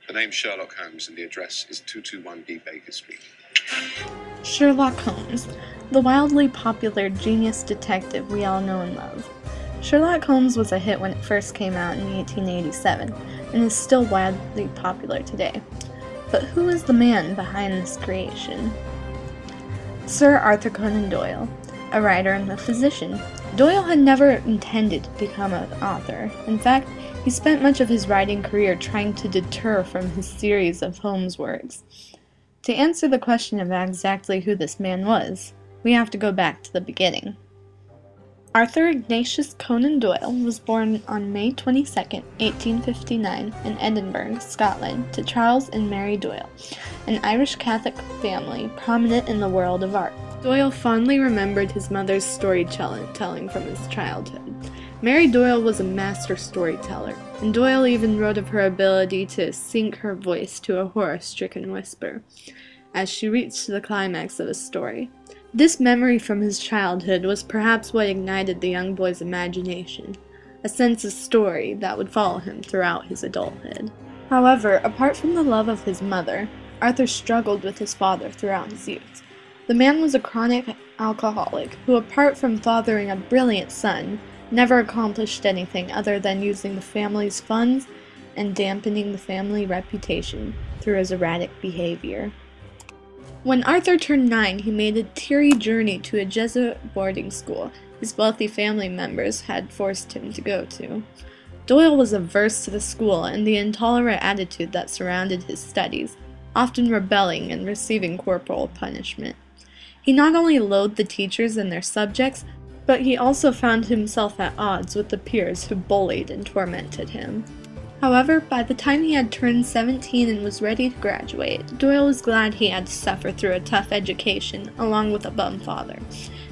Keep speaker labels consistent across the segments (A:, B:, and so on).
A: The name's Sherlock Holmes and the address is 221B Baker Street.
B: Sherlock Holmes, the wildly popular genius detective we all know and love. Sherlock Holmes was a hit when it first came out in 1887 and is still wildly popular today. But who is the man behind this creation? Sir Arthur Conan Doyle, a writer and a physician. Doyle had never intended to become an author. In fact, he spent much of his writing career trying to deter from his series of Holmes works. To answer the question of exactly who this man was, we have to go back to the beginning. Arthur Ignatius Conan Doyle was born on May 22, 1859, in Edinburgh, Scotland, to Charles and Mary Doyle, an Irish Catholic family prominent in the world of art. Doyle fondly remembered his mother's storytelling from his childhood. Mary Doyle was a master storyteller, and Doyle even wrote of her ability to sink her voice to a horror-stricken whisper as she reached the climax of a story. This memory from his childhood was perhaps what ignited the young boy's imagination, a sense of story that would follow him throughout his adulthood. However, apart from the love of his mother, Arthur struggled with his father throughout his youth. The man was a chronic alcoholic who, apart from fathering a brilliant son, never accomplished anything other than using the family's funds and dampening the family reputation through his erratic behavior. When Arthur turned 9, he made a teary journey to a Jesuit boarding school his wealthy family members had forced him to go to. Doyle was averse to the school and the intolerant attitude that surrounded his studies, often rebelling and receiving corporal punishment. He not only loathed the teachers and their subjects, but he also found himself at odds with the peers who bullied and tormented him. However, by the time he had turned 17 and was ready to graduate, Doyle was glad he had to suffer through a tough education along with a bum father.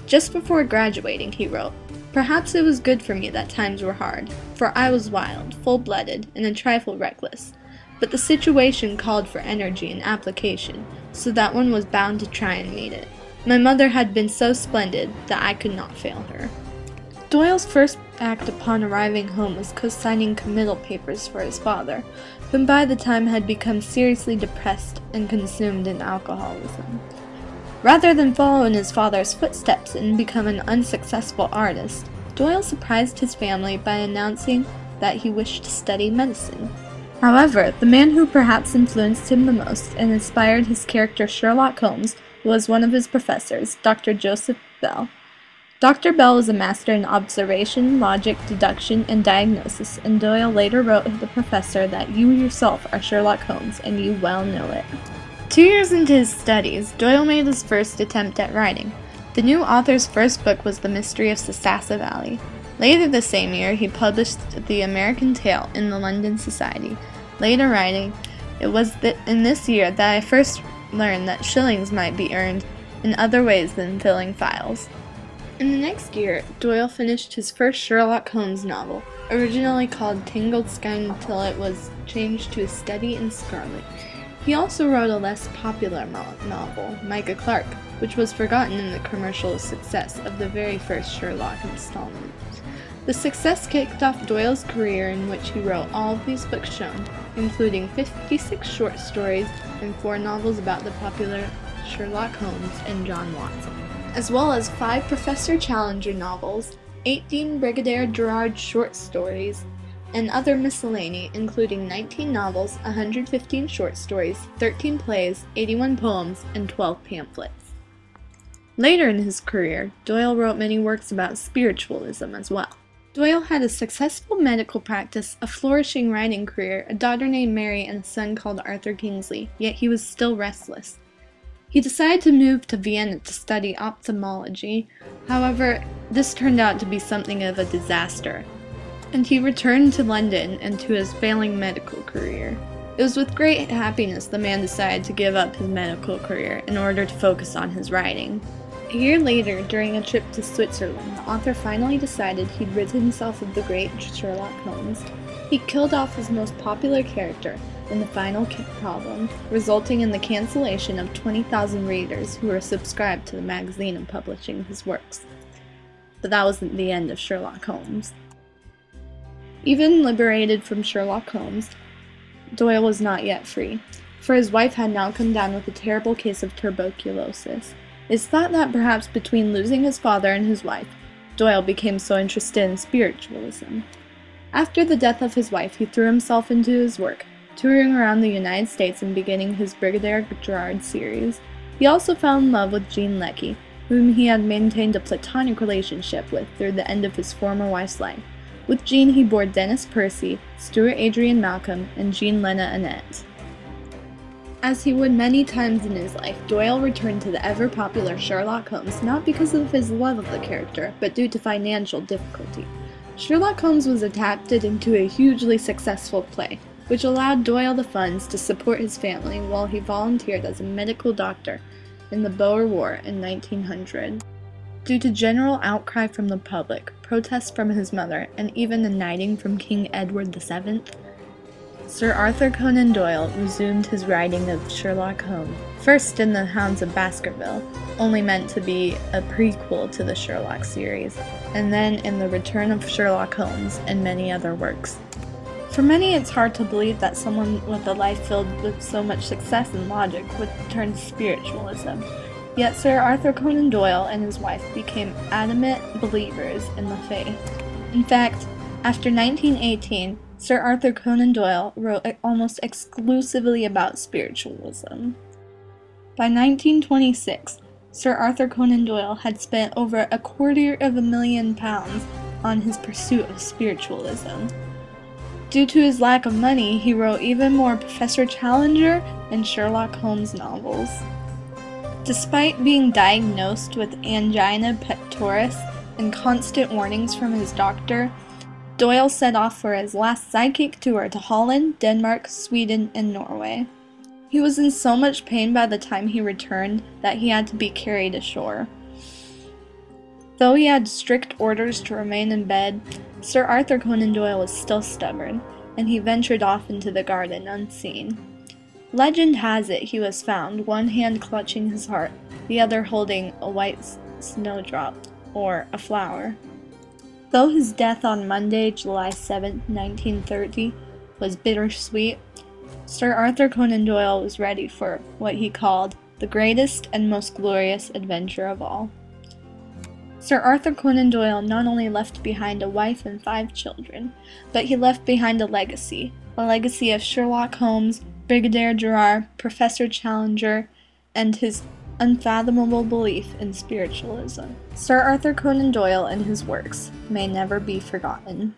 B: Just before graduating, he wrote, "Perhaps it was good for me that times were hard, for I was wild, full-blooded, and a trifle reckless. But the situation called for energy and application, so that one was bound to try and meet it. My mother had been so splendid that I could not fail her." Doyle's first act upon arriving home was co-signing committal papers for his father, whom by the time had become seriously depressed and consumed in alcoholism. Rather than follow in his father's footsteps and become an unsuccessful artist, Doyle surprised his family by announcing that he wished to study medicine. However, the man who perhaps influenced him the most and inspired his character Sherlock Holmes was one of his professors, Dr. Joseph Bell. Dr. Bell was a master in observation, logic, deduction, and diagnosis, and Doyle later wrote to the professor that "You yourself are Sherlock Holmes, and you well know it." 2 years into his studies, Doyle made his first attempt at writing. The new author's first book was The Mystery of Sasassa Valley. Later the same year, he published The American Tale in the London Society, later writing, "It was in this year that I first learned that shillings might be earned in other ways than filling files." In the next year, Doyle finished his first Sherlock Holmes novel, originally called Tangled Skein until it was changed to A Study in Scarlet. He also wrote a less popular novel, Micah Clark, which was forgotten in the commercial success of the very first Sherlock installment. The success kicked off Doyle's career, in which he wrote all of these books shown, including 56 short stories and 4 novels about the popular Sherlock Holmes and John Watson, as well as 5 Professor Challenger novels, 18 Brigadier Gerard short stories, and other miscellany, including 19 novels, 115 short stories, 13 plays, 81 poems, and 12 pamphlets. Later in his career, Doyle wrote many works about spiritualism as well. Doyle had a successful medical practice, a flourishing writing career, a daughter named Mary, and a son called Arthur Kingsley, yet he was still restless. He decided to move to Vienna to study ophthalmology. However, this turned out to be something of a disaster, and he returned to London and to his failing medical career. It was with great happiness the man decided to give up his medical career in order to focus on his writing. A year later, during a trip to Switzerland, the author finally decided he'd rid himself of the great Sherlock Holmes. He killed off his most popular character in the final problem, resulting in the cancellation of 20,000 readers who were subscribed to the magazine and publishing his works. But that wasn't the end of Sherlock Holmes. Even liberated from Sherlock Holmes, Doyle was not yet free, for his wife had now come down with a terrible case of tuberculosis. It's thought that perhaps between losing his father and his wife, Doyle became so interested in spiritualism. After the death of his wife, he threw himself into his work, touring around the United States and beginning his Brigadier Gerard series. He also fell in love with Jean Leckie, whom he had maintained a platonic relationship with through the end of his former wife's life. With Jean he bore Dennis Percy, Stuart Adrian Malcolm, and Jean Lena Annette. As he would many times in his life, Doyle returned to the ever-popular Sherlock Holmes not because of his love of the character, but due to financial difficulty. Sherlock Holmes was adapted into a hugely successful play, which allowed Doyle the funds to support his family while he volunteered as a medical doctor in the Boer War in 1900. Due to general outcry from the public, protests from his mother, and even a knighting from King Edward VII, Sir Arthur Conan Doyle resumed his writing of Sherlock Holmes, first in The Hounds of Baskerville, only meant to be a prequel to the Sherlock series, and then in The Return of Sherlock Holmes and many other works. For many, it's hard to believe that someone with a life filled with so much success and logic would turn to spiritualism. Yet Sir Arthur Conan Doyle and his wife became adamant believers in the faith. In fact, after 1918, Sir Arthur Conan Doyle wrote almost exclusively about spiritualism. By 1926, Sir Arthur Conan Doyle had spent over £250,000 on his pursuit of spiritualism. Due to his lack of money, he wrote even more Professor Challenger and Sherlock Holmes novels. Despite being diagnosed with angina pectoris and constant warnings from his doctor, Doyle set off for his last psychic tour to Holland, Denmark, Sweden, and Norway. He was in so much pain by the time he returned that he had to be carried ashore. Though he had strict orders to remain in bed, Sir Arthur Conan Doyle was still stubborn, and he ventured off into the garden unseen. Legend has it he was found, one hand clutching his heart, the other holding a white snowdrop, or a flower. Though his death on Monday, July 7, 1930, was bittersweet, Sir Arthur Conan Doyle was ready for what he called the greatest and most glorious adventure of all. Sir Arthur Conan Doyle not only left behind a wife and 5 children, but he left behind a legacy of Sherlock Holmes, Brigadier Gerard, Professor Challenger, and his unfathomable belief in spiritualism. Sir Arthur Conan Doyle and his works may never be forgotten.